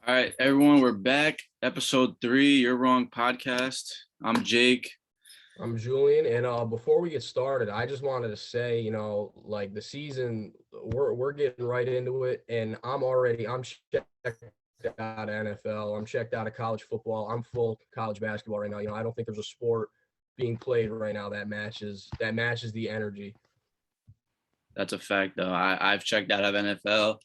All right, everyone, we're back. Episode 3, You're Wrong podcast. I'm Jake. I'm Julian, and before we get started, I just wanted to say, like the season, we're getting right into it, and I'm checked out of NFL, I'm checked out of college football, I'm full college basketball right now. I don't think there's a sport being played right now that matches the energy. That's a fact, though. I've checked out of NFL.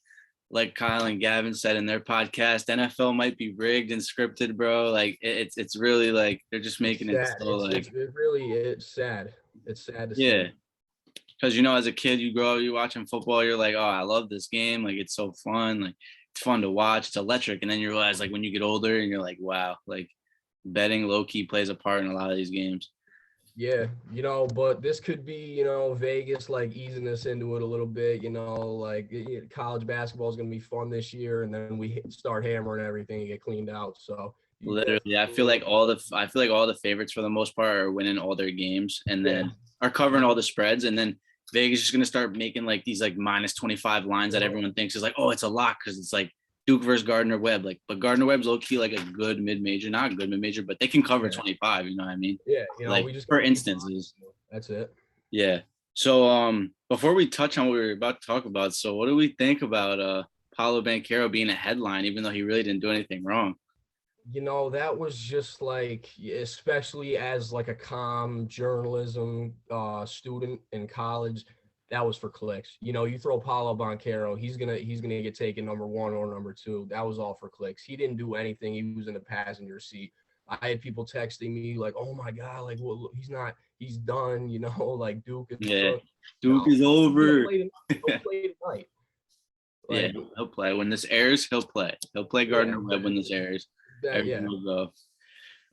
Like Kyle and Gavin said in their podcast, NFL might be rigged and scripted, bro. Like it's really like they're just It's making it sad. so like It really is sad. It's sad to yeah. see. Because as a kid, you grow up, you watching football, you're like, oh, I love this game. Like it's so fun. Like it's fun to watch. It's electric. And then you realize like when you get older and you're like, wow, like betting low key plays a part in a lot of these games. Yeah, but this could be, Vegas like easing us into it a little bit, like college basketball is going to be fun this year, and then we start hammering everything and get cleaned out. So you Literally, definitely, I feel like all the favorites for the most part are winning all their games and yeah, then are covering all the spreads. And then Vegas is gonna start making like these like minus 25 lines that uh, everyone thinks is like, oh, it's a lock because it's like Duke versus Gardner Webb. Like, but Gardner Webb's low key like a good mid major, not a good mid major, but they can cover yeah, 25. You know what I mean? yeah. Like We just for gotta keep instances, on. That's it. yeah. So before we touch on what we were about to talk about, so what do we think about Paulo Banchero being a headline, even though he really didn't do anything wrong? That was just like, especially as like a journalism student in college, that was for clicks. You throw Paulo Banchero, he's gonna get taken number one or number two. That was all for clicks. He didn't do anything. He was in the passenger seat. I had people texting me like, "Oh my god, like, well, he's not, he's done." Like Duke is Yeah, cooked. Duke No, is he's gonna over. play tonight. He'll play tonight. Yeah, Like, he'll play. When this airs, he'll play. He'll play yeah, Gardner Webb when this airs. Everything yeah. will go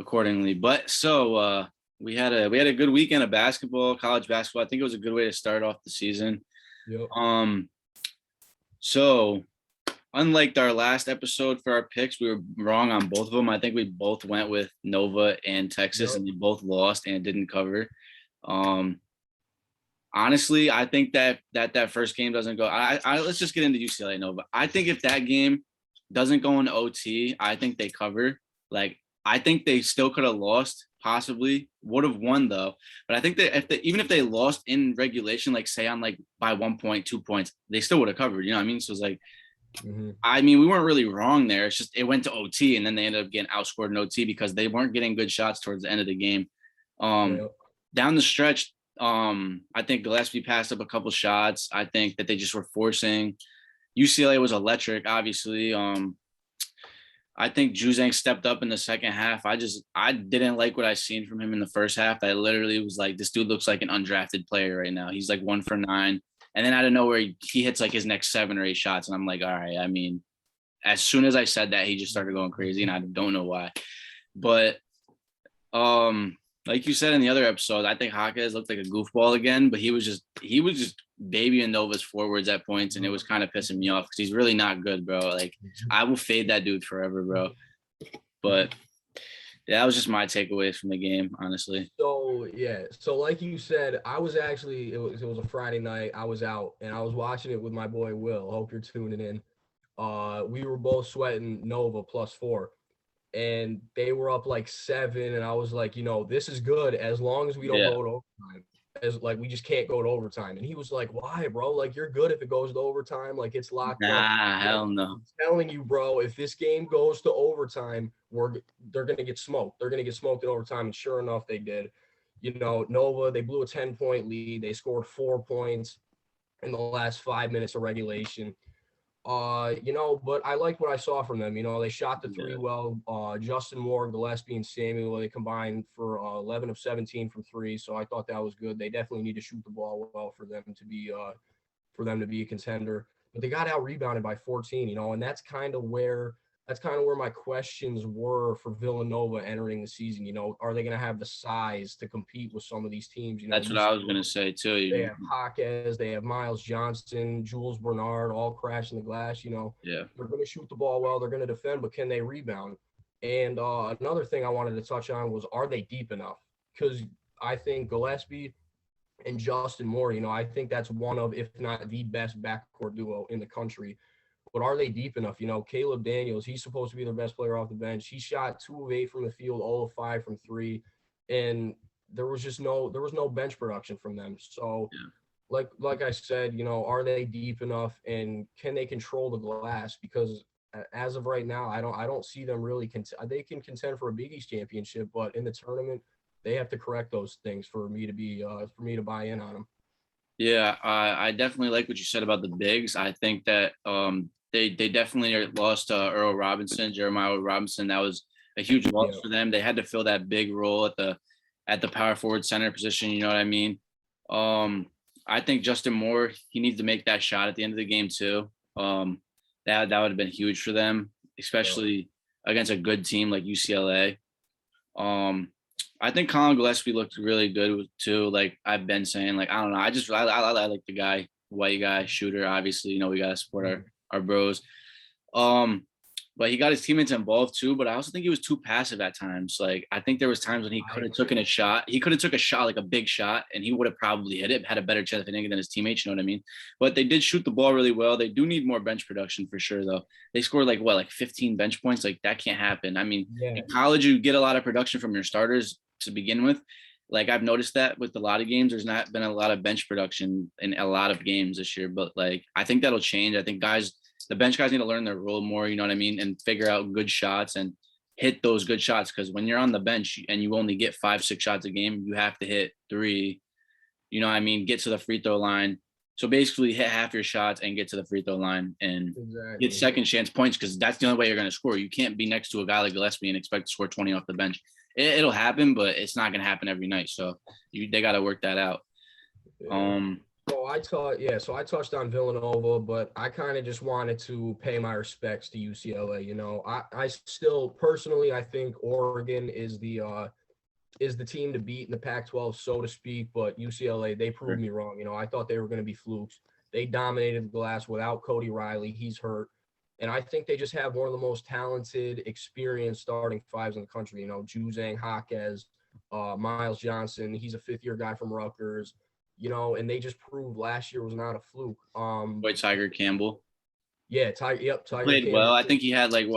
accordingly. But so we had a good weekend of basketball, college basketball. I think it was a good way to start off the season. Yep. Um so unlike our last episode for our picks, we were wrong on both of them. I think we both went with Nova and Texas Yep. and they both lost and didn't cover. Um Honestly, I think that first game doesn't go. I let's just get into UCLA Nova. I think if that game doesn't go in OT, I think they cover. Like I think they still could have lost, possibly would have won though. But I think that even if they lost in regulation, like say on like by 1 point, 2 points, they still would have covered. You know what I mean? So it's like, Mm-hmm. I mean, we weren't really wrong there. It's just it went to OT and then they ended up getting outscored in OT because they weren't getting good shots towards the end of the game. Um, Yeah. Down the stretch, I think Gillespie passed up a couple shots. I think that they just were forcing. UCLA was electric, obviously. I think Juzang stepped up in the second half. I didn't like what I seen from him in the first half. I literally was like, this dude looks like an undrafted player right now. He's like 1 for 9. And then out of nowhere, he hits like his next 7 or 8 shots. And I'm like, all right, I mean, as soon as I said that, he just started going crazy. And I don't know why. But um, like you said in the other episode, I think Jaquez looked like a goofball again, but he was just babying Nova's forwards at points, and it was kind of pissing me off because he's really not good, bro. Like I will fade that dude forever, bro. But yeah, that was just my takeaways from the game, honestly. So yeah, so like you said, I was actually it was a Friday night. I was out and I was watching it with my boy Will. Hope you're tuning in. We were both sweating Nova +4, and they were up like 7, and I was like, this is good as long as we don't Yeah. go to overtime. As like we just can't go to overtime. And he was like, "Why, bro? Like you're good if it goes to overtime. Like it's locked up." Nah, Like, hell no. I'm telling you, bro, if this game goes to overtime, they're gonna get smoked. They're gonna get smoked in overtime, and sure enough, they did. Nova, they blew a 10-point lead. They scored 4 points in the last 5 minutes of regulation. But I liked what I saw from them. They shot the three Yeah. well. Justin Moore, Gillespie, and Samuel, they combined for 11 of 17 from three. So I thought that was good. They definitely need to shoot the ball well for them to be a contender. But they got out rebounded by 14, and that's kind of where my questions were for Villanova entering the season. Are they going to have the size to compete with some of these teams? That's what I was gonna say They too. have Jaquez, they have Miles Johnson, Jules Bernard, all crashing the glass. Yeah. They're going to shoot the ball well, they're going to defend, but can they rebound? And another thing I wanted to touch on was, are they deep enough? Because I think Gillespie and Justin Moore, I think that's one of, if not the best backcourt duo in the country but are they deep enough? You know, Caleb Daniels, he's supposed to be their best player off the bench. He shot 2 of 8 from the field, 0 of 5 from 3, and there was no bench production from them. So Yeah. like I said, you know, are they deep enough and can they control the glass? Because as of right now, I don't see them really. They can contend for a Big East championship, but in the tournament, they have to correct those things for me to buy in on them. Yeah, I definitely like what you said about the bigs. I think that they definitely lost Earl Robinson, Jeremiah Robinson. That was a huge loss Yeah. for them. They had to fill that big role at the power forward center position. You know what I mean? I think Justin Moore, he needs to make that shot at the end of the game too. That would have been huge for them, especially against a good team like UCLA. I think Colin Gillespie looked really good too. Like I've been saying, like I don't know, I like the guy, white guy, shooter. Obviously, you know we gotta support our bros. But he got his teammates involved too. But I also think he was too passive at times. Like I think there was times when he could have taken a shot. He could have took a shot, like a big shot, and he would have probably hit it, had a better chance of hitting it than his teammates. You know what I mean? But they did shoot the ball really well. They do need more bench production for sure, though. They scored like 15 bench points. Like that can't happen. I mean, Yeah. in college you get a lot of production from your starters to begin with. Like I've noticed that with a lot of games, there's not been a lot of bench production in a lot of games this year. But like I think that'll change. I think the bench guys need to learn their role more, you know what I mean, and figure out good shots and hit those good shots. Because when you're on the bench and you only get 5-6 shots a game, you have to hit 3. You know what I mean? Get to the free throw line. So basically, hit half your shots and get to the free throw line and get second chance points, because that's the only way you're going to score. You can't be next to a guy like Gillespie and expect to score 20 off the bench. It'll happen, but it's not going to happen every night. So they got to work that out. Yeah. So I touched on Villanova, but I kind of just wanted to pay my respects to UCLA. You know, I still personally I think Oregon is the team to beat in the Pac-12, so to speak. But UCLA, they proved me wrong. You know, I thought they were going to be flukes. They dominated the glass without Cody Riley. He's hurt. And I think they just have one of the most talented, experienced starting fives in the country. You know, Juzang, Jaquez, Miles Johnson. He's a fifth-year guy from Rutgers. You know, and they just proved last year was not a fluke. Boy, Tiger Campbell. Yeah, Tiger Played Campbell. well. I think he had like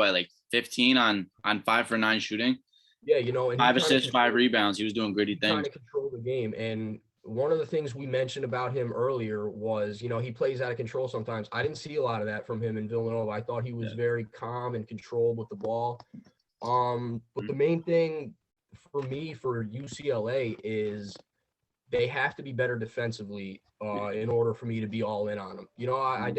15 on 5 for 9 shooting. Yeah, you know, and 5 assists, 5 rebounds. He was doing gritty things. Trying to control the game. And one of the things we mentioned about him earlier was, you know, he plays out of control sometimes. I didn't see a lot of that from him in Villanova. I thought he was very calm and controlled with the ball. But the main thing for me for UCLA is they have to be better defensively in order for me to be all in on them. You know, I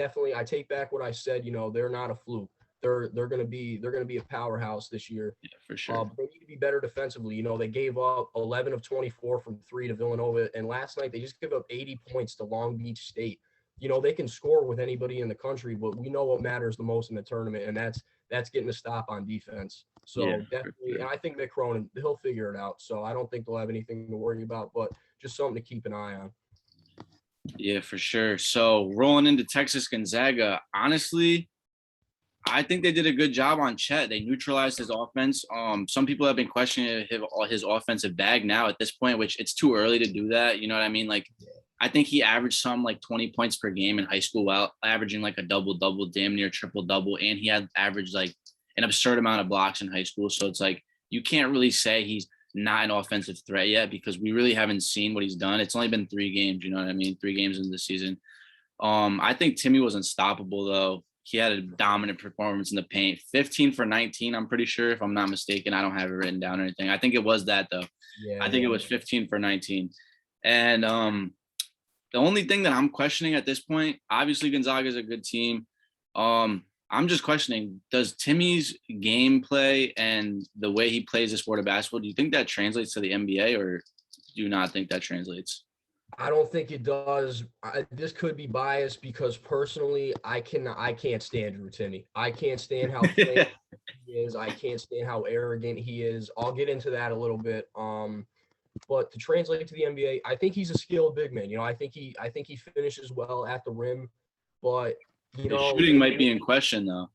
take back what I said. You know, they're not a fluke. They're gonna be a powerhouse this year. Yeah, for sure. They need to be better defensively. You know, they gave up 11 of 24 from 3 to Villanova, and last night they just gave up 80 points to Long Beach State. You know, they can score with anybody in the country, but we know what matters the most in the tournament, and that's getting a stop on defense. So definitely, and I think Mick Cronin, he'll figure it out. So I don't think they'll have anything to worry about, but just something to keep an eye on. Yeah, for sure. So rolling into Texas Gonzaga, honestly, I think they did a good job on Chet. They neutralized his offense. Some people have been questioning his offensive bag now at this point, which it's too early to do that. You know what I mean? Like, I think he averaged some like 20 points per game in high school while averaging like a double-double, damn near triple-double. And he had averaged like an absurd amount of blocks in high school. So it's like, you can't really say he's not an offensive threat yet, because we really haven't seen what he's done. It's only been 3 games, you know what I mean? 3 games into the season. I think Timmy was unstoppable though. He had a dominant performance in the paint. 15 for 19, I'm pretty sure, if I'm not mistaken. I don't have it written down or anything. I think it was that though. Yeah, I think it was 15 for 19. And the only thing that I'm questioning at this point, obviously Gonzaga is a good team. I'm just questioning, does Timmy's gameplay and the way he plays the sport of basketball, do you think that translates to the NBA, or do you not think that translates? I don't think it does. This could be biased because personally, I can't stand Drew Timme. I can't stand how he is. I can't stand how arrogant he is. I'll get into that a little bit. But to translate to the NBA, I think he's a skilled big man. You know, I think he finishes well at the rim, but you know, shooting might be in question though.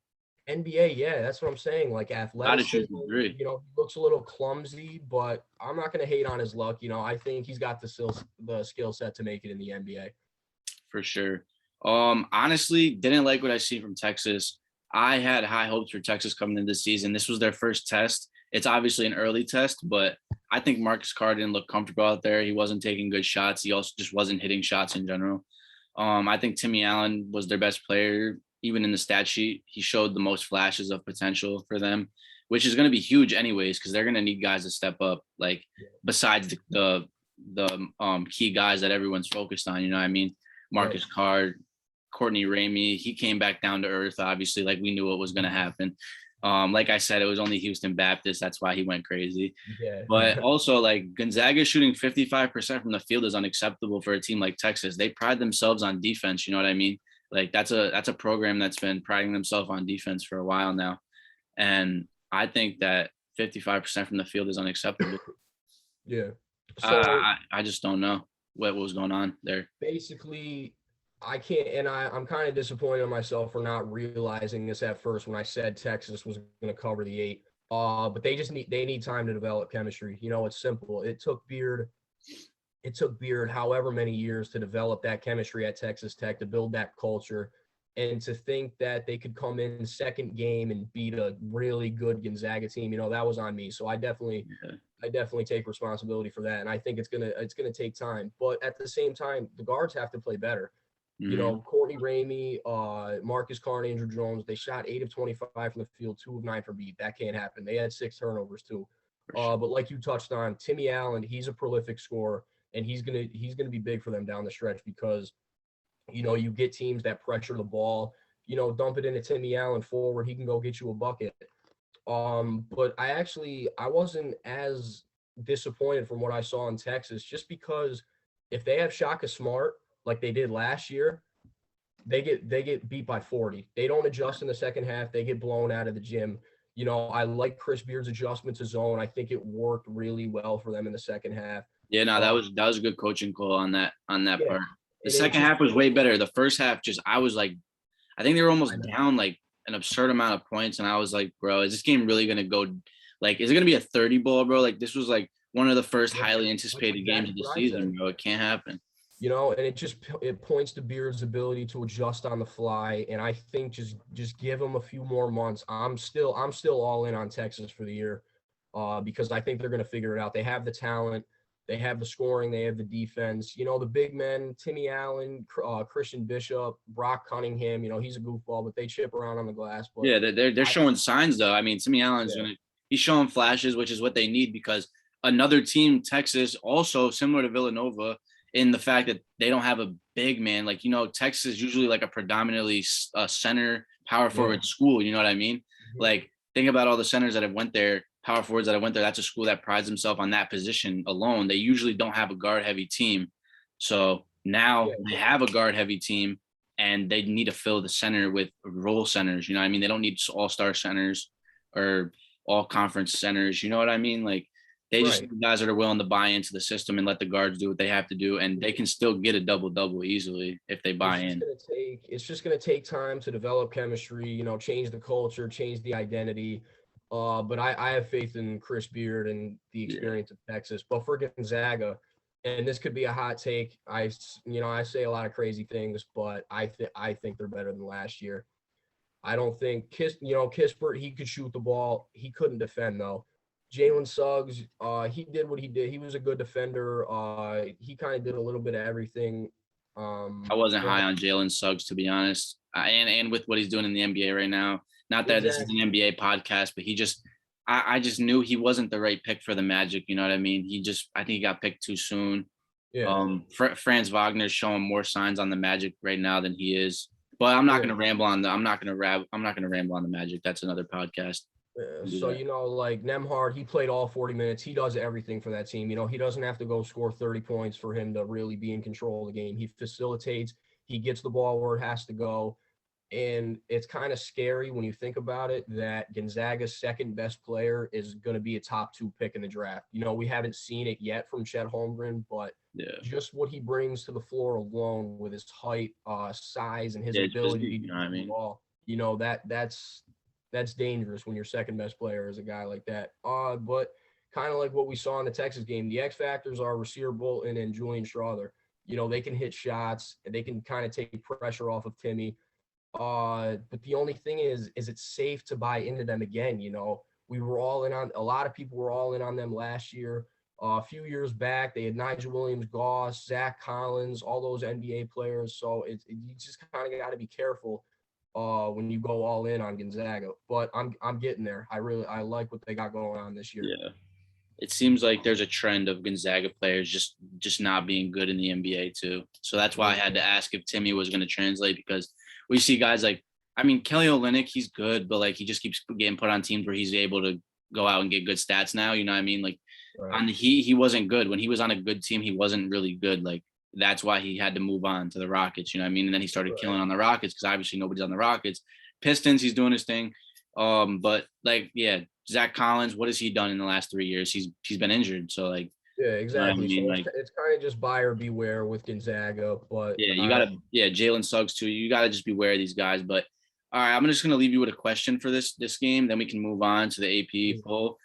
NBA, yeah, that's what I'm saying. Like athleticism, you know, he looks a little clumsy, but I'm not going to hate on his luck. You know, I think he's got the skill set to make it in the NBA. For sure. Honestly, didn't like what I see from Texas. I had high hopes for Texas coming into this season. This was their first test. It's obviously an early test, but I think Marcus Carr didn't look comfortable out there. He wasn't taking good shots. He also just wasn't hitting shots in general. I think Timmy Allen was their best player, even in the stat sheet. He showed the most flashes of potential for them, which is going to be huge anyways, because they're going to need guys to step up. Like besides the key guys that everyone's focused on, you know what I mean? Marcus Carr, Courtney Ramey, he came back down to earth, obviously, like we knew what was going to happen. Like I said, it was only Houston Baptist. That's why he went crazy. Yeah. But also, like Gonzaga shooting 55% from the field is unacceptable for a team like Texas. They pride themselves on defense. You know what I mean? Like that's a program that's been priding themselves on defense for a while now. And I think that 55% from the field is unacceptable. Yeah. So I just don't know what was going on there. Basically, I can't, and I'm kind of disappointed in myself for not realizing this at first when I said Texas was going to cover the 8. But they need time to develop chemistry. You know, it's simple. It took Beard however many years to develop that chemistry at Texas Tech, to build that culture, and to think that they could come in second game and beat a really good Gonzaga team. You know, that was on me. So I definitely take responsibility for that. And I think it's gonna take time. But at the same time, the guards have to play better. You know, Courtney Ramey, Marcus Carr, and Andrew Jones, they shot 8 of 25 from the field, 2 of 9 from deep. That can't happen. They had 6 turnovers too. But like you touched on, Timmy Allen, he's a prolific scorer, and he's gonna be big for them down the stretch because, you know, you get teams that pressure the ball, you know, dump it into Timmy Allen forward, he can go get you a bucket. But I wasn't as disappointed from what I saw in Texas, just because if they have Shaka Smart like they did last year, they get beat by 40. They don't adjust in the second half. They get blown out of the gym. You know, I like Chris Beard's adjustment to zone. I think it worked really well for them in the second half. Yeah, no, that was a good coaching call on that part. The second half was way better. The first half, I was like, I think they were almost down like an absurd amount of points, and I was like, bro, is this game really gonna go? Like, is it gonna be a 30 ball, bro? Like, this was like one of the first highly anticipated games of the season, bro. It can't happen. You know, and it points to Beard's ability to adjust on the fly. And I think just give him a few more months. I'm still all in on Texas for the year, because I think they're going to figure it out. They have the talent, they have the scoring, they have the defense. You know, the big men, Timmy Allen, Christian Bishop, Brock Cunningham. You know, he's a goofball, but they chip around on the glass. But yeah, they're showing signs though. I mean, Timmy Allen's he's showing flashes, which is what they need, because another team, Texas, also similar to Villanova, in the fact that they don't have a big man. Like, you know, Texas is usually like a predominantly center power forward school. You know what I mean? Like, think about all the centers that have went there, power forwards that have went there. That's a school that prides themselves on that position alone. They usually don't have a guard heavy team. So now they have a guard heavy team, and they need to fill the center with role centers. You know what I mean? They don't need all-star centers or all conference centers. You know what I mean? Like, they just need guys that are willing to buy into the system and let the guards do what they have to do, and they can still get a double-double easily if they buy in. It's just going to take time to develop chemistry, you know, change the culture, change the identity. But I have faith in Chris Beard and the experience of Texas. But for Gonzaga, and this could be a hot take, I say a lot of crazy things, but I think they're better than last year. I don't think Kispert, he could shoot the ball. He couldn't defend though. Jalen Suggs, he did what he did. He was a good defender. He kind of did a little bit of everything. I wasn't high on Jalen Suggs, to be honest, and with what he's doing in the NBA right now. Not that this is an NBA podcast, but I just knew he wasn't the right pick for the Magic. You know what I mean? I think he got picked too soon. Yeah. Franz Wagner's showing more signs on the Magic right now than he is. But I'm not going to ramble on I'm not going to ramble on the Magic. That's another podcast. So, you know, like Nembhard, he played all 40 minutes. He does everything for that team. You know, he doesn't have to go score 30 points for him to really be in control of the game. He facilitates. He gets the ball where it has to go. And it's kind of scary when you think about it that Gonzaga's second best player is going to be a top 2 pick in the draft. You know, we haven't seen it yet from Chet Holmgren, but just what he brings to the floor alone with his height, size, and his ability to do the ball, you know, that's dangerous when your second best player is a guy like that. But kind of like what we saw in the Texas game, the X factors are Rasir Bolton and Julian Strawther. You know, they can hit shots, and they can kind of take pressure off of Timmy. But the only thing is it safe to buy into them again? You know, we were all in on a lot of people were all in on them last year. A few years back, they had Nigel Williams, Goss, Zach Collins, all those NBA players. So you just kind of got to be careful when you go all in on Gonzaga. But I'm getting there. I like what they got going on this year. Yeah. It seems like there's a trend of Gonzaga players just not being good in the NBA too. So that's why I had to ask if Timmy was going to translate, because we see guys like, I mean, Kelly Olynyk, he's good, but like he just keeps getting put on teams where he's able to go out and get good stats now. You know what I mean? Like on the Heat, he wasn't good. When he was on a good team, he wasn't really good. Like that's why he had to move on to the Rockets. You know what I mean? And then he started killing on the Rockets because obviously nobody's on the Rockets. Pistons, he's doing his thing. But like, yeah, Zach Collins, what has he done in the last 3 years? He's been injured. So like, yeah, exactly. you know what I mean? So it's kind of just buyer beware with Gonzaga, but Yeah, you gotta, Jalen Suggs too. You gotta just beware of these guys. But all right, I'm just gonna leave you with a question for this game. Then we can move on to the AP poll.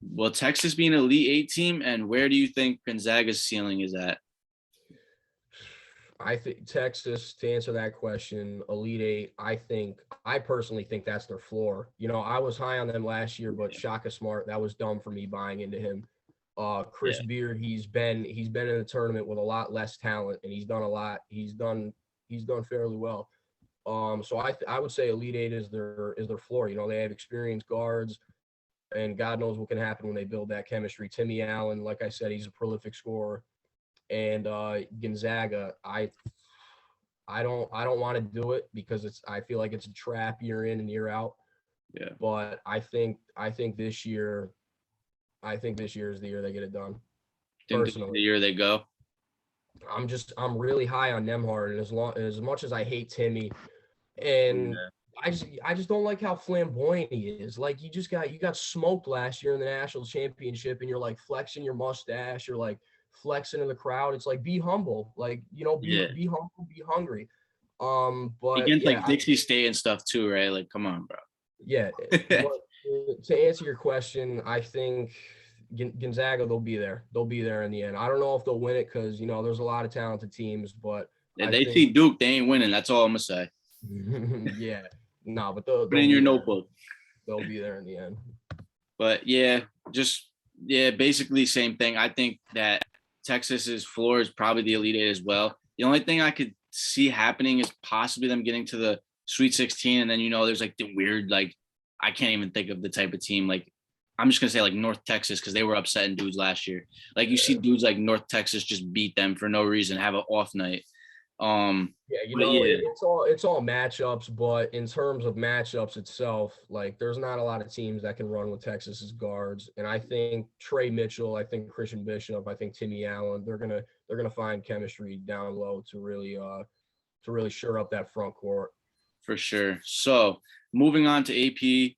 Will Texas be an Elite Eight team, and where do you think Gonzaga's ceiling is at? I think Texas, to answer that question, Elite Eight, I personally think that's their floor. You know, I was high on them last year, but Shaka Smart, that was dumb for me buying into him. Chris Beard, he's been in the tournament with a lot less talent, and he's done a lot. He's done fairly well. So I would say Elite Eight is their floor. You know, they have experienced guards, and God knows what can happen when they build that chemistry. Timmy Allen, like I said, he's a prolific scorer. And Gonzaga, I don't want to do it because I feel like it's a trap year in and year out. Yeah. But I think this year is the year they get it done. Personally, the year they go. I'm really high on Nembhard, and as much as I hate Timmy, and I just don't like how flamboyant he is. Like you got smoked last year in the national championship, and you're like flexing your mustache, you're like flexing in the crowd. It's like, be humble, like, you know, be humble, be hungry. But against like Dixie State and stuff too, right? Like, come on, bro. Yeah. But to answer your question, I think Gonzaga, they'll be there. They'll be there in the end. I don't know if they'll win it because, you know, there's a lot of talented teams, but if they see Duke, they ain't winning. That's all I'm gonna say. Yeah. No, but they'll put it in your notebook. They'll be there in the end. But basically same thing. I think that Texas's floor is probably the Elite Eight as well. The only thing I could see happening is possibly them getting to the Sweet 16, and then, you know, there's like the weird, like, I can't even think of the type of team. Like, I'm just gonna say like North Texas, because they were upsetting dudes last year. Like you see dudes like North Texas just beat them for no reason, have an off night. It's all matchups, but in terms of matchups itself, like there's not a lot of teams that can run with Texas's guards. And I think Trey Mitchell, I think Christian Bishop, I think Timmy Allen, they're gonna find chemistry down low to really shore up that front court. For sure. So moving on to AP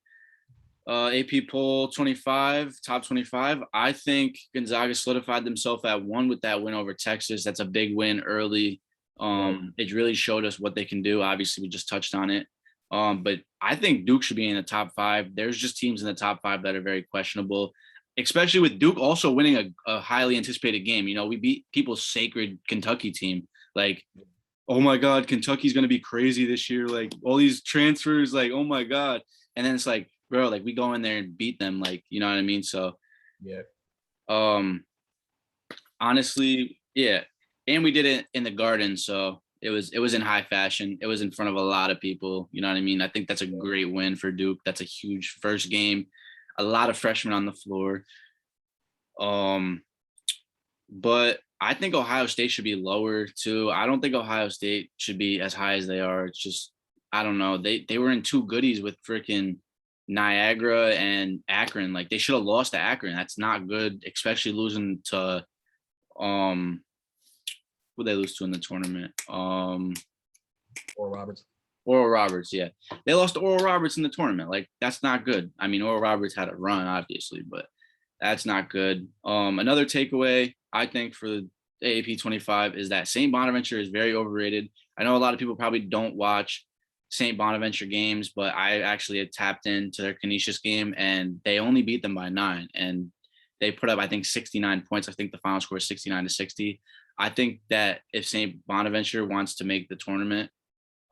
poll 25, top 25. I think Gonzaga solidified themselves at 1 with that win over Texas. That's a big win early. It really showed us what they can do. Obviously, we just touched on it. But I think Duke should be in the top 5. There's just teams in the top 5 that are very questionable, especially with Duke also winning a highly anticipated game. You know, we beat people's sacred Kentucky team. Like, oh my God, Kentucky's going to be crazy this year. Like all these transfers, like, oh my God. And then it's like, bro, like we go in there and beat them. Like, you know what I mean? So, honestly, yeah. And we did it in the Garden. So it was in high fashion. It was in front of a lot of people. You know what I mean? I think that's a great win for Duke. That's a huge first game. A lot of freshmen on the floor. But I think Ohio State should be lower too. I don't think Ohio State should be as high as they are. It's just, I don't know. They were in 2 goodies with freaking Niagara and Akron. Like they should have lost to Akron. That's not good, especially losing to who they lose to in the tournament. Oral Roberts, yeah. They lost to Oral Roberts in the tournament. Like that's not good. I mean, Oral Roberts had a run, obviously, but that's not good. Another takeaway, I think, for the AAP 25 is that St. Bonaventure is very overrated. I know a lot of people probably don't watch St. Bonaventure games, but I actually had tapped into their Canisius game, and they only beat them by 9. And they put up, I think, 69 points. I think the final score is 69-60. I think that if St. Bonaventure wants to make the tournament,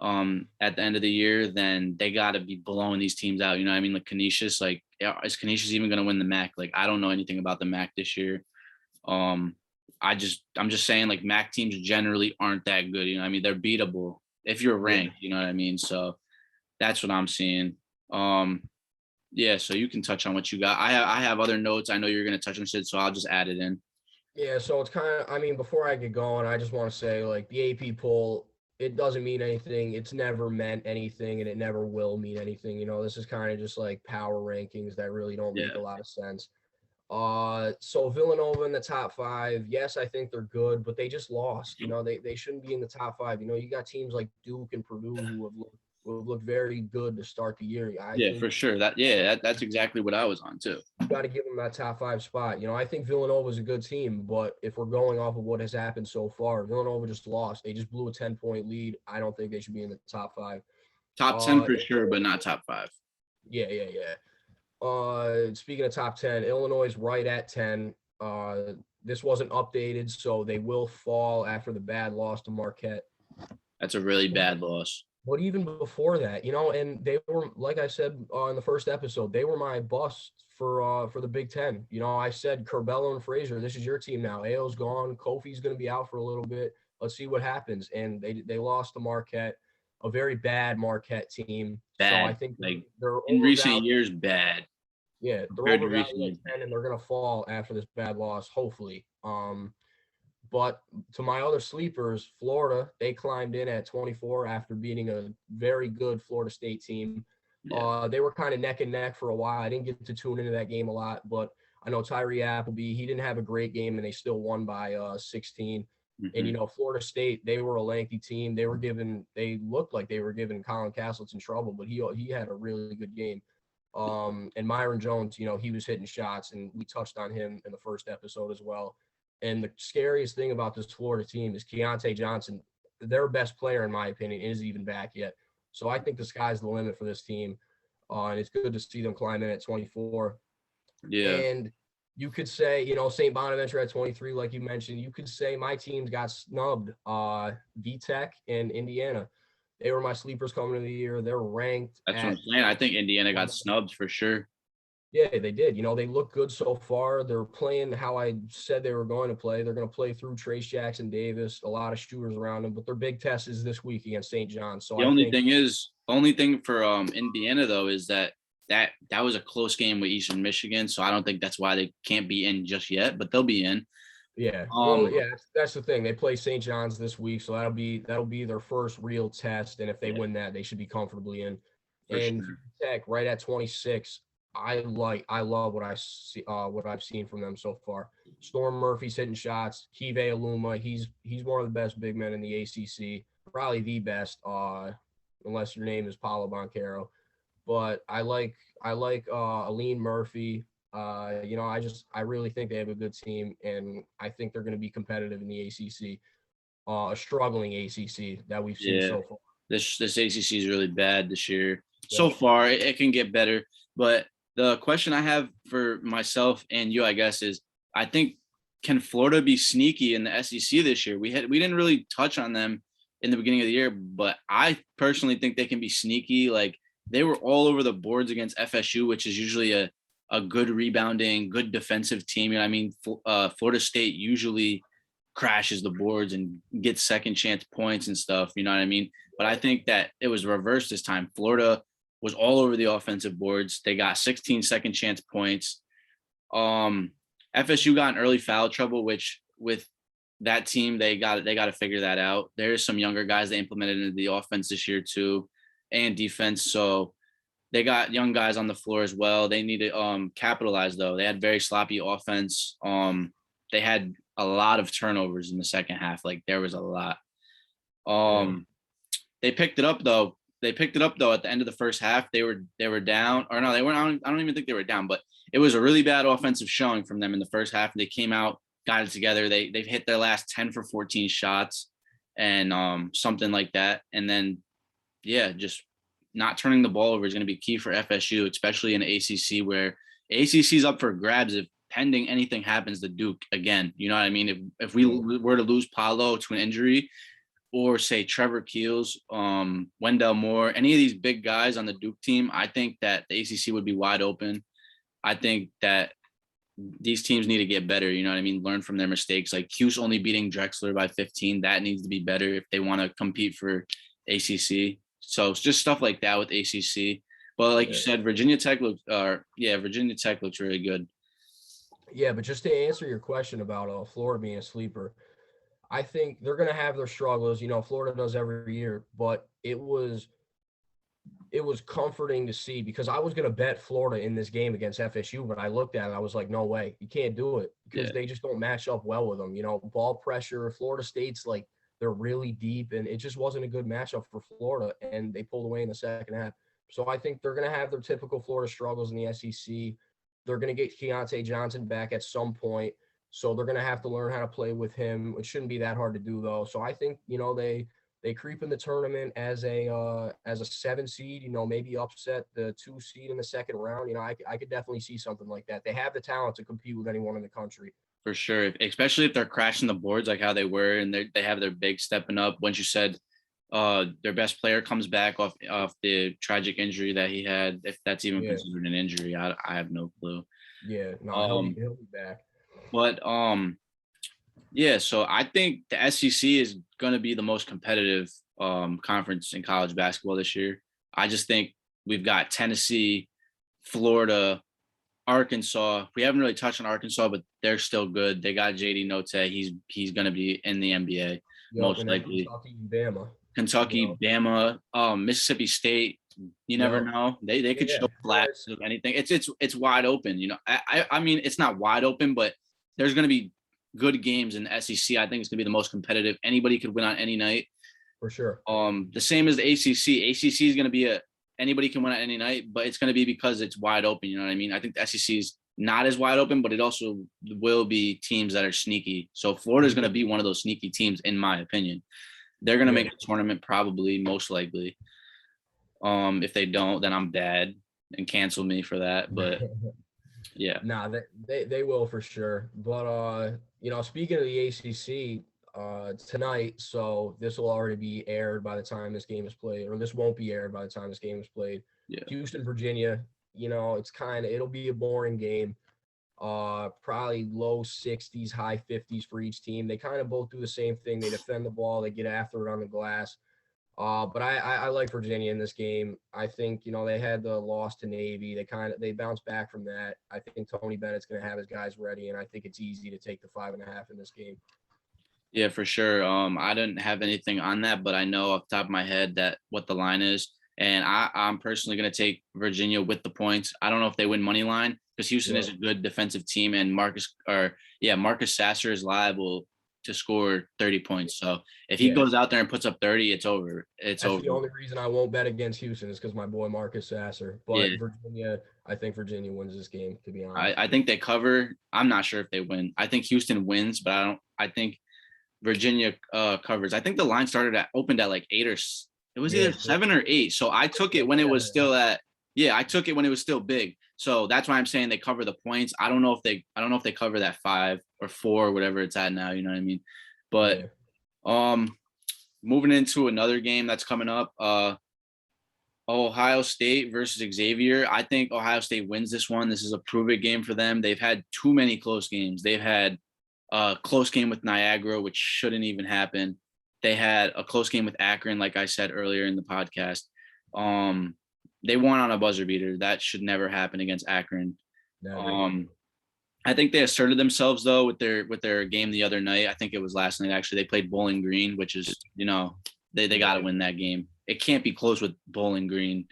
at the end of the year, then they got to be blowing these teams out. You know what I mean? Like Canisius, like, is Canisius even going to win the MAC? Like, I don't know anything about the MAC this year. I'm just saying, like, MAC teams generally aren't that good. You know what I mean? They're beatable if you're ranked. You know what I mean? So that's what I'm seeing. Yeah, so you can touch on what you got. I have other notes. I know you're going to touch on shit, so I'll just add it in. Yeah, so it's kind of, I mean, before I get going, I just want to say, like, the AP poll, it doesn't mean anything. It's never meant anything, and it never will mean anything. You know, this is kind of just like power rankings that really don't make a Yeah. lot of sense. So Villanova in the top 5, yes, I think they're good, but they just lost. You know, they shouldn't be in the top 5. You know, you got teams like Duke and Purdue who have looked very good to start the year. I Yeah, think for sure. That's exactly what I was on too. you got to give them that top 5 spot. You know, I think Villanova is a good team, but if we're going off of what has happened so far, Villanova just lost. They just blew a 10-point lead. I don't think they should be in the top 5. Top 10 for sure, but not top 5. Yeah. Speaking of top 10, Illinois is right at 10. This wasn't updated, so they will fall after the bad loss to Marquette. That's a really bad loss. But even before that, you know, and they were, like I said in the first episode, they were my bust for the Big Ten. You know, I said Curbelo and Frazier, this is your team now. Ayo's gone. Kofi's going to be out for a little bit. Let's see what happens. And they lost to Marquette, a very bad Marquette team. Bad. So I think like they're in recent years, bad. Yeah, they're overvalued at 10, and they're going to fall after this bad loss, hopefully. But to my other sleepers, Florida, they climbed in at 24 after beating a very good Florida State team. Yeah. They were kind of neck and neck for a while. I didn't get to tune into that game a lot, but I know Tyree Appleby, he didn't have a great game, and they still won by 16. Mm-hmm. And, you know, Florida State, they were a lanky team. They looked like they were giving Colin Castleton trouble, but he had a really good game. And Myron Jones, you know, he was hitting shots, and we touched on him in the first episode as well. And the scariest thing about this Florida team is Keontae Johnson, their best player, in my opinion, isn't even back yet. So I think the sky's the limit for this team. And it's good to see them climb in at 24. Yeah. And you could say, you know, St. Bonaventure at 23, like you mentioned. You could say my teams got snubbed. VTech and Indiana. They were my sleepers coming into the year. They're ranked. That's what I'm saying. I think Indiana got snubbed for sure. Yeah, they did. You know, they look good so far. They're playing how I said they were going to play. They're going to play through Trace Jackson Davis, a lot of shooters around them, but their big test is this week against St. John's. So the only thing for Indiana though is that was a close game with Eastern Michigan, so I don't think that's why they can't be in just yet, but they'll be in. Yeah. That's the thing. They play St. John's this week, so that'll be their first real test, and if they win that, they should be comfortably in. And sure. Tech right at 26. I love what I've seen from them so far. Storm Murphy's hitting shots. Kive Aluma, he's one of the best big men in the ACC, probably the best, unless your name is Paolo Banchero. But I like Aline Murphy. You know, I really think they have a good team, and I think they're going to be competitive in the ACC, a struggling ACC that we've seen so far. This ACC is really bad this year. Yeah. So far, it can get better, but the question I have for myself and you, I guess, is I think, can Florida be sneaky in the SEC this year? We didn't really touch on them in the beginning of the year, but I personally think they can be sneaky. Like, they were all over the boards against FSU, which is usually a good rebounding, good defensive team. You know, I mean, Florida State usually crashes the boards and gets second chance points and stuff. You know what I mean? But I think that it was reversed this time. Florida was all over the offensive boards. They got 16 second chance points. FSU got in early foul trouble, which with that team, they got to figure that out. There's some younger guys they implemented into the offense this year too, and defense. So they got young guys on the floor as well. They need to capitalize though. They had very sloppy offense. They had a lot of turnovers in the second half. Like, there was a lot. They picked it up though. At the end of the first half. They were down, or no, they weren't. I don't even think they were down, but it was a really bad offensive showing from them in the first half. They came out, got it together. They've hit their last 10 for 14 shots and something like that. And then, just not turning the ball over is going to be key for FSU, especially in ACC, where ACC is up for grabs if pending anything happens to Duke again. You know what I mean? If we were to lose Paolo to an injury, or say Trevor Keels, Wendell Moore, any of these big guys on the Duke team, I think that the ACC would be wide open. I think that these teams need to get better. You know what I mean? Learn from their mistakes. Like Cuse only beating Drexler by 15. That needs to be better if they want to compete for ACC. So it's just stuff like that with ACC. But like you said, Virginia Tech looks really good. Yeah, but just to answer your question about Florida being a sleeper, I think they're going to have their struggles. You know, Florida does every year, but it was comforting to see because I was going to bet Florida in this game against FSU, but I looked at it. I was like, no way, you can't do it because they just don't match up well with them. You know, ball pressure. Florida State's like they're really deep, and it just wasn't a good matchup for Florida, and they pulled away in the second half. So I think they're going to have their typical Florida struggles in the SEC. They're going to get Keontae Johnson back at some point. So they're going to have to learn how to play with him. It shouldn't be that hard to do, though. So I think, you know, they creep in the tournament as a 7 seed, you know, maybe upset the 2 seed in the second round. You know, I could definitely see something like that. They have the talent to compete with anyone in the country. For sure, especially if they're crashing the boards like how they were, and they have their big stepping up. Once you said their best player comes back off the tragic injury that he had, if that's even considered an injury, I have no clue. Yeah, no, he'll be back. But yeah, so I think the SEC is going to be the most competitive conference in college basketball this year. I just think we've got Tennessee, Florida, Arkansas. We haven't really touched on Arkansas, but they're still good. They got JD Note. He's going to be in the NBA most likely. Kentucky, Bama, Mississippi State. You never know. They could show flags of anything. It's wide open. You know, I mean, it's not wide open, but there's going to be good games in the SEC. I think it's going to be the most competitive. Anybody could win on any night. For sure. The same as the ACC. ACC is going to be anybody can win on any night, but it's going to be because it's wide open. You know what I mean? I think the SEC is not as wide open, but it also will be teams that are sneaky. So Florida is going to be one of those sneaky teams, in my opinion. They're going to make the tournament probably, most likely. If they don't, then I'm bad and cancel me for that. But yeah. Nah, they will for sure. But you know, speaking of the ACC, tonight, so this will already be aired by the time this game is played, or this won't be aired by the time this game is played. Houston, Virginia, you know, it'll be a boring game. Probably low 60s, high 50s for each team. They kind of both do the same thing. They defend the ball, they get after it on the glass. But I like Virginia in this game. I think, you know, they had the loss to Navy. They bounced back from that. I think Tony Bennett's going to have his guys ready, and I think it's easy to take the 5.5 in this game. Yeah, for sure. I didn't have anything on that, but I know off the top of my head that what the line is. And I'm personally going to take Virginia with the points. I don't know if they win money line because Houston is a good defensive team, and Marcus Sasser is liable to score 30 points. So if he goes out there and puts up 30, it's over. That's over. The only reason I won't bet against Houston is because my boy Marcus Sasser. But Virginia, I think Virginia wins this game, to be honest. I think they cover. I'm not sure if they win. I think Houston wins, but I think Virginia covers. I think the line opened at like 8 or it was either 7 or 8. So I took it when it was still I took it when it was still big. So that's why I'm saying they cover the points. I don't know if they cover that 5 or 4, whatever it's at now, you know what I mean? But moving into another game that's coming up, Ohio State versus Xavier. I think Ohio State wins this one. This is a prove-it game for them. They've had too many close games. They've had a close game with Niagara, which shouldn't even happen. They had a close game with Akron, like I said earlier in the podcast. They won on a buzzer beater. That should never happen against Akron. I think they asserted themselves though with their game the other night. I think it was last night actually. They played Bowling Green, which is, you know, they got to win that game. It can't be close with Bowling Green.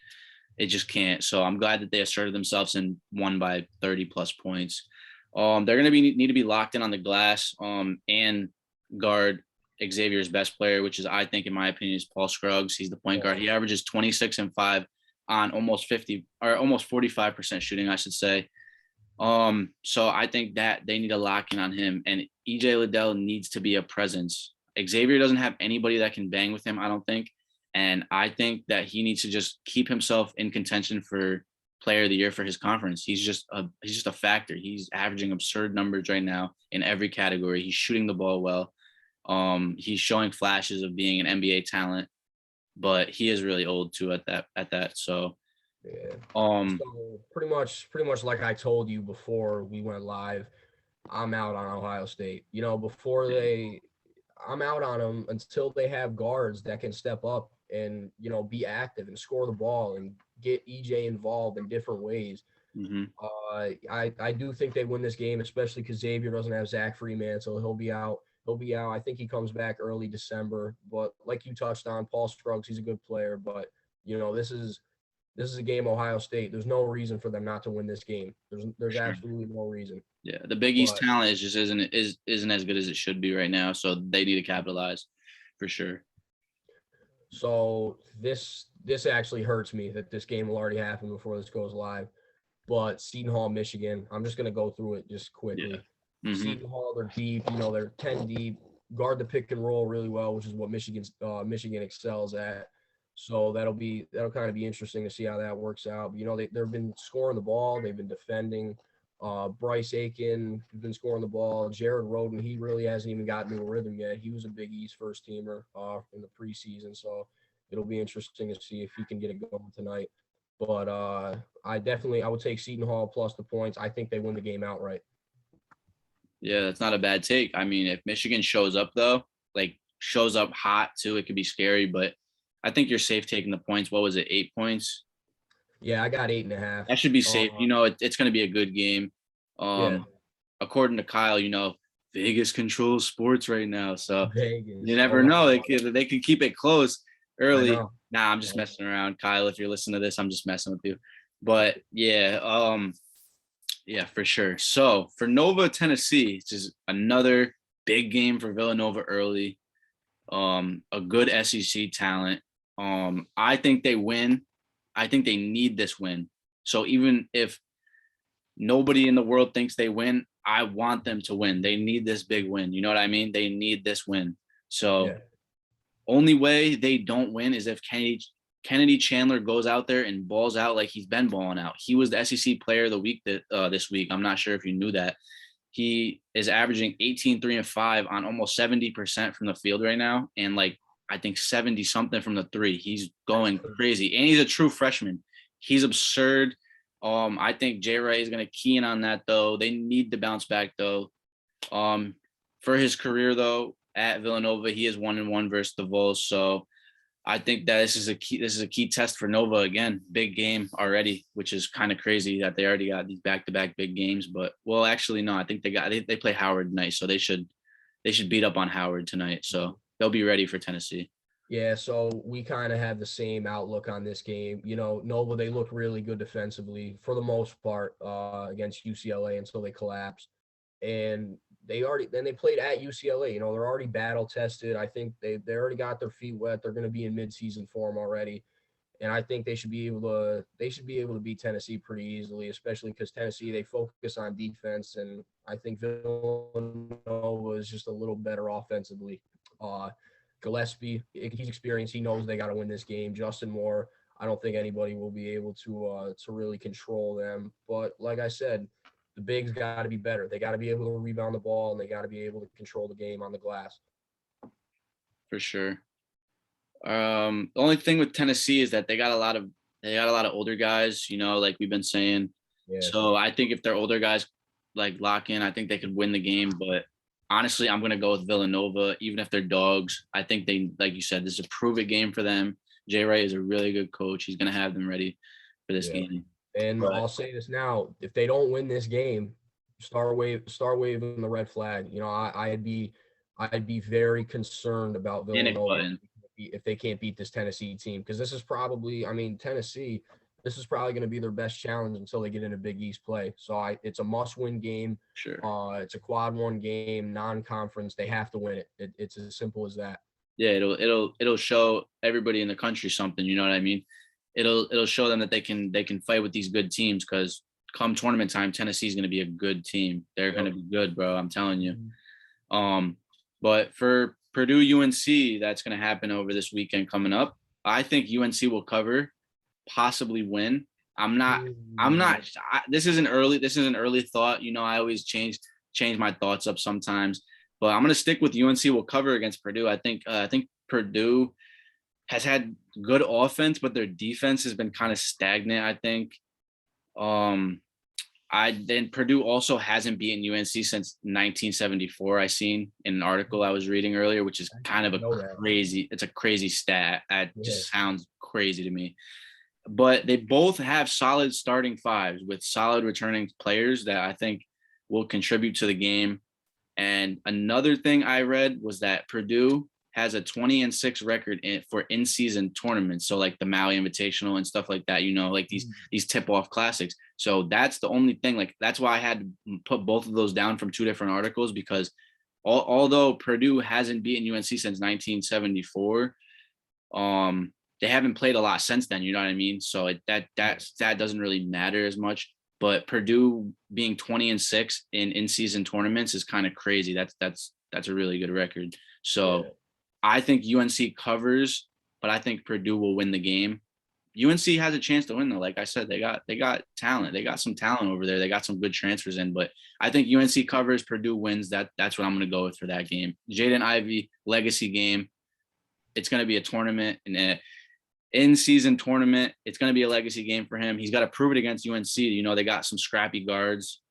It just can't. So I'm glad that they asserted themselves and won by 30 plus points. They're going to need to be locked in on the glass and guard Xavier's best player, which is, I think, in my opinion, is Paul Scruggs. He's the point guard. He averages 26 and 5 on almost 45% shooting, I should say. So I think that they need to lock in on him, and EJ Liddell needs to be a presence. Xavier doesn't have anybody that can bang with him, I don't think. And I think that he needs to just keep himself in contention for player of the year for his conference. He's just a factor. He's averaging absurd numbers right now in every category. He's shooting the ball well. He's showing flashes of being an NBA talent, but he is really old too at that. So, Yeah. um, So pretty much like I told you before we went live, I'm out on Ohio State. I'm out on them until they have guards that can step up and be active and score the ball and get EJ involved in different ways. mhm, I do think they win this game, especially because Xavier doesn't have Zach Freeman, so he'll be out. He'll be out. I think he comes back early December. But like you touched on, Paul Scruggs, he's a good player. But this is a game Ohio State. There's no reason for them not to win this game. There's sure. absolutely no reason. Yeah, the Big East But talent is just isn't as good as it should be right now. So they need to capitalize, for sure. so this actually hurts me that this game will already happen before this goes live. But Seton Hall, Michigan, I'm just gonna go through it just Yeah. quickly. Hmm. Seton Hall, they're deep. They're 10 deep. Guard the pick and roll really well, which is what Michigan excels at. So that'll kind of be interesting to see how that works out. They've been scoring the ball. They've been defending. Bryce Aiken has been scoring the ball. Jared Roden, he really hasn't even gotten to a rhythm yet. He was a Big East first teamer in the preseason, so it'll be interesting to see if he can get it going tonight. But I would take Seton Hall plus the points. I think they win the game outright. Yeah, that's not a bad take. I mean, if Michigan shows up though, like shows up hot too, it could be scary. But I think you're safe taking the points. What was it, 8 points? Yeah, I got 8.5. That should be safe. It's going to be a good game. Yeah, According to Kyle, Vegas controls sports right now, so you Vegas. Oh never my know. God, They can keep it close I early. know. Nah, I'm just messing around, Kyle. If you're listening to this, I'm just messing with you. But yeah, for sure. So for Nova, Tennessee, it's just another big game for Villanova early. A good SEC talent. I think they win. I think they need this win. So even if nobody in the world thinks they win, I want them to win. They need this big win. You know what I mean? They need this win. So Yeah, only way they don't win is if Kennedy Chandler goes out there and balls out like he's been balling out. He was the SEC player of the week this week. I'm not sure if you knew that. He is averaging 18, 3, and 5 on almost 70% from the field right now. And I think 70 something from the three. He's going crazy. And he's a true freshman. He's absurd. I think J. Ray is going to key in on that though. They need to bounce back though. For his career though, at Villanova, he is 1-1 versus the Vols. So I think that this is a key test for Nova again. Big game already, which is kind of crazy that they already got these back-to-back big games. But well, actually, no, I think they play Howard tonight, so they should beat up on Howard tonight. So they'll be ready for Tennessee. yeah. So we kind of have the same outlook on this game. Nova, they look really good defensively for the most part against UCLA until they collapsed. And they played at UCLA. They're already battle tested. I think they already got their feet wet. They're going to be in midseason form already, and I think they should be able to beat Tennessee pretty easily, especially because Tennessee, they focus on defense, and I think Villanova is just a little better offensively. Gillespie, he's experienced. He knows they got to win this game. Justin Moore, I don't think anybody will be able to really control them. But like I said, the bigs got to be better. They got to be able to rebound the ball, and they got to be able to control the game on the glass. For sure. The only thing with Tennessee is that they got a lot of older guys, like we've been saying. Yeah. So I think if their older guys lock in, I think they could win the game. But honestly, I'm gonna go with Villanova, even if they're dogs. I think they, like you said, this is a prove it game for them. Jay Ray is a really good coach. He's gonna have them ready for this game. And But I'll say this now: if they don't win this game, start waving the red flag. I'd be very concerned about panic Villanova button. if they can't beat this Tennessee team, because this is probably, Tennessee. This is probably going to be their best challenge until they get into Big East play. So it's a must-win game. Sure. It's a quad one game, non-conference. They have to win it. It's as simple as that. Yeah, it'll show everybody in the country something. You know what I mean? It'll show them that they can fight with these good teams, because come tournament time, Tennessee is going to be a good team. They're going to be good, bro. I'm telling you. But for Purdue UNC, that's going to happen over this weekend coming up. I think UNC will cover, possibly win. This is an early thought. I always change my thoughts up sometimes. But I'm gonna stick with UNC will cover against Purdue. I think Purdue has had good offense, but their defense has been kind of stagnant. I think. Um, then Purdue also hasn't beaten UNC since 1974. I seen in an article I was reading earlier, which is kind of a know that. crazy. It's a crazy stat. That Yeah. just sounds crazy to me. But they both have solid starting fives with solid returning players that I think will contribute to the game. And another thing I read was that Purdue has a 20-6 record for in-season tournaments. So like the Maui Invitational and stuff like that, like these tip-off classics. So that's the only thing. Like that's why I had to put both of those down from two different articles, because although Purdue hasn't beaten UNC since 1974, they haven't played a lot since then. You know what I mean? So that doesn't really matter as much. But Purdue being 20-6 in-season tournaments is kind of crazy. That's a really good record. So I think UNC covers, but I think Purdue will win the game. UNC has a chance to win though. Like I said, they got talent. They got some talent over there. They got some good transfers in, but I think UNC covers, Purdue wins. That's what I'm going to go with for that game. Jaden Ivey legacy game. It's going to be a tournament and a in-season tournament. It's going to be a legacy game for him. He's got to prove it against UNC. They got some scrappy guards.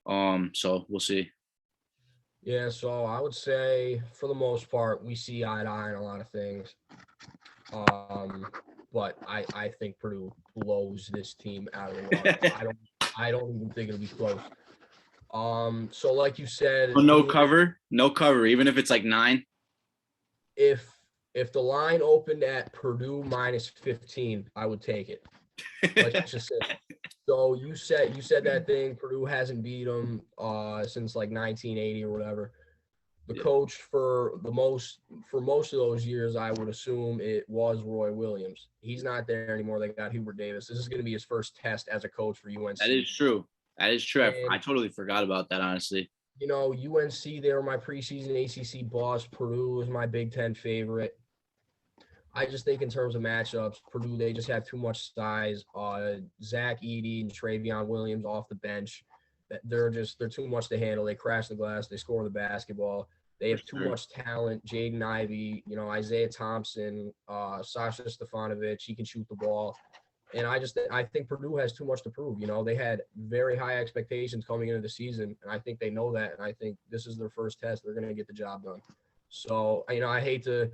So we'll see. Yeah, so I would say for the most part, we see eye to eye on a lot of things. But I think Purdue blows this team out of the water. I don't even think it'll be close. So like you said, no cover, even if it's like 9. If the line opened at Purdue -15, I would take it. Like you just said. So you said that thing. Purdue hasn't beat them since like 1980 or whatever. The coach for most of those years, I would assume it was Roy Williams. He's not there anymore. They got Hubert Davis. This is going to be his first test as a coach for UNC. That is true. I totally forgot about that, honestly. UNC, they were my preseason ACC boss. Purdue was my Big Ten favorite. I just think in terms of matchups, Purdue, they just have too much size. Zach Edey and Travion Williams off the bench, they're too much to handle. They crash the glass. They score the basketball. They have too much talent. Jaden Ivey, Isaiah Thompson, Sasha Stefanovic, he can shoot the ball. And I think Purdue has too much to prove. They had very high expectations coming into the season, and I think they know that. And I think this is their first test. They're going to get the job done. So, I hate to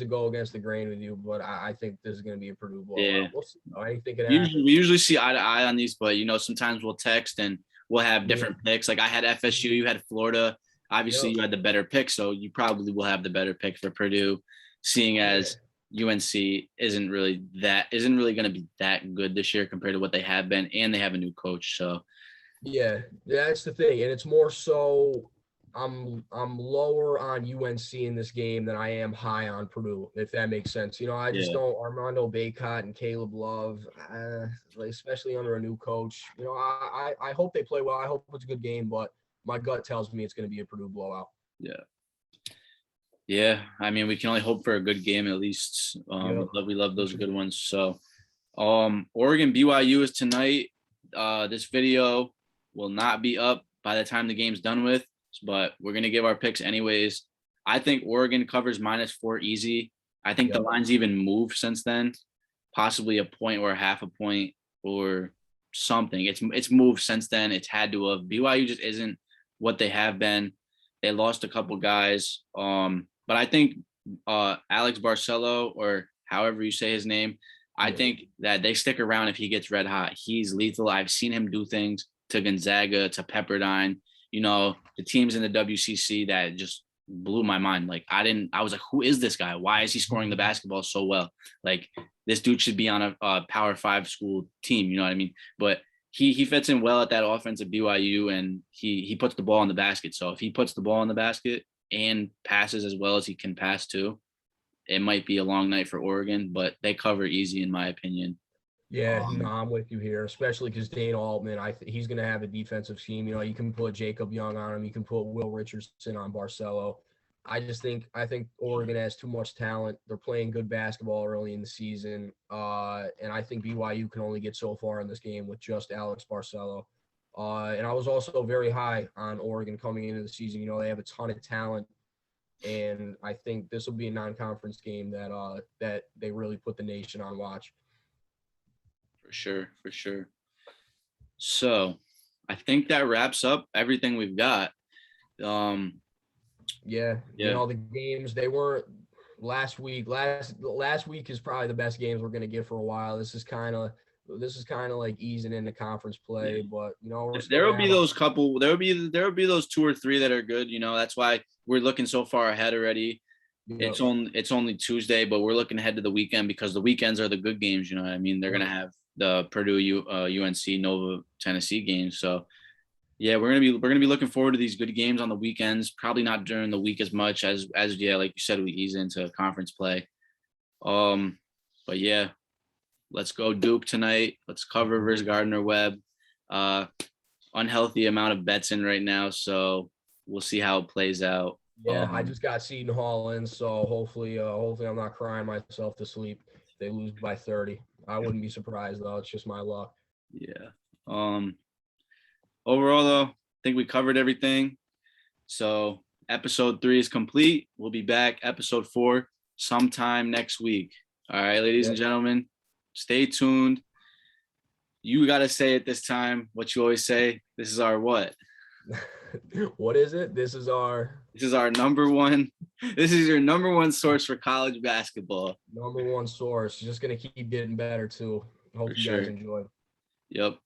go against the grain with you, but I think this is going to be a Purdue blowout. Yeah. We'll see. I think it we usually see eye to eye on these, but sometimes we'll text and we'll have different picks. Like I had FSU, you had Florida. Obviously, you had the better pick, so you probably will have the better pick for Purdue, seeing as UNC isn't really going to be that good this year compared to what they have been, and they have a new coach. So, yeah, that's the thing, and it's more so. I'm lower on UNC in this game than I am high on Purdue, if that makes sense. I just don't. Armando Bacot and Caleb Love, especially under a new coach. I hope they play well. I hope it's a good game, but my gut tells me it's going to be a Purdue blowout. Yeah. I mean, we can only hope for a good game at least. We love those good ones. So, Oregon BYU is tonight. This video will not be up by the time the game's done with, but we're going to give our picks anyways. I think Oregon covers -4 easy. I think the line's even moved since then, possibly a point or a half a point or something. It's moved since then. It's had to have. BYU just isn't what they have been. They lost a couple guys. But I think Alex Barcelo, or however you say his name, I think that they stick around if he gets red hot. He's lethal. I've seen him do things to Gonzaga, to Pepperdine, the teams in the WCC that just blew my mind. Like I was like, who is this guy? Why is he scoring the basketball so well? Like this dude should be on a Power 5 school team. You know what I mean? But he fits in well at that offense at BYU, and he puts the ball in the basket. So if he puts the ball in the basket and passes as well as he can pass too, it might be a long night for Oregon, but they cover easy in my opinion. Yeah, I'm with you here, especially because Dane Altman, he's going to have a defensive scheme. You can put Jacob Young on him. You can put Will Richardson on Barcelo. I think Oregon has too much talent. They're playing good basketball early in the season, and I think BYU can only get so far in this game with just Alex Barcelo. And I was also very high on Oregon coming into the season. You know, they have a ton of talent, and I think this will be a non-conference game that they really put the nation on watch. For sure, for sure. So I think that wraps up everything we've got. Yeah, you know, the games, they weren't last week. Last week is probably the best games we're gonna get for a while. This is kind of like easing into conference play, but you know, we're still there will gonna be have those couple. There will be those 2 or 3 that are good. You know, that's why we're looking so far ahead already. you It's only Tuesday, but we're looking ahead to the weekend because the weekends are the good games. You know what I mean? They're gonna have the Purdue, UNC, Nova, Tennessee games. So yeah, we're gonna be looking forward to these good games on the weekends. Probably not during the week as much as yeah, like you said, we ease into conference play. But yeah, let's go Duke tonight. Let's cover versus Gardner Webb. Unhealthy amount of bets in right now, so we'll see how it plays out. Yeah, I just got Seton Hall in, so hopefully I'm not crying myself to sleep if they lose by 30. I wouldn't be surprised though. It's just my luck. Yeah. Overall though, I think we covered everything. So episode 3 is complete. We'll be back episode 4 sometime next week. All right, ladies and gentlemen, stay tuned. You got to say it this time what you always say. This is our what? What is it? This is number one. This is your number one source for college basketball. Number one source. Just going to keep getting better too. Hope you guys enjoy. Yep.